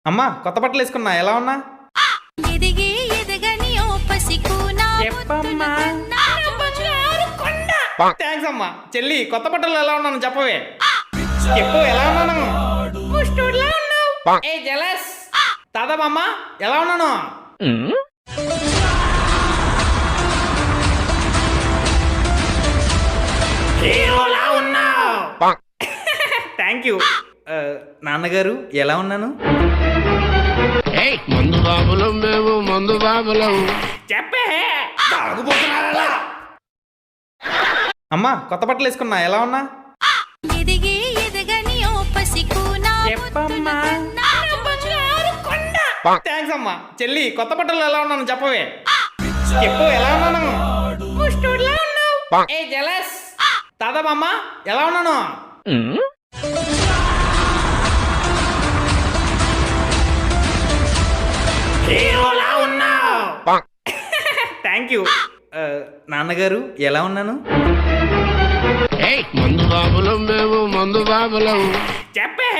అమ్మా కొత్త బట్టలు వేసుకున్నా ఎలా ఉన్నా ఎదిగి ఎదగని ఓ పసికూనా చెప్పమ్మా థ్యాంక్స్ అమ్మా చెల్లి కొత్త బట్టలు ఎలా ఉన్నాను చెప్పవే చెప్పు ఎలా ఉన్నాను ఏ జలస్ తాతమ్మ ఎలా ఉన్నాను హీరోలా ఉన్నావు థ్యాంక్ యూ నాన్నగారు ఎలా ఉన్నాను మందు బాబులం మేము మందు బాబులం చెప్పే అమ్మా కొత్త బట్టలు వేసుకున్నా ఎలా ఉన్నా ఎదిగి ఎదగని ఓ పసికూనా చెప్పమ్మా థ్యాంక్స్ అమ్మా చెల్లి కొత్త బట్టలు ఎలా ఉన్నాను చెప్పవే చెప్పు ఎలా ఉన్నాను ఏ జలస్ తాతమ్మ ఎలా ఉన్నాను హీరోలా ఉన్నావు థ్యాంక్ యూ నాన్నగారు ఎలా ఉన్నాను మందు బాబులం మేము మందు బాబులం చెప్పే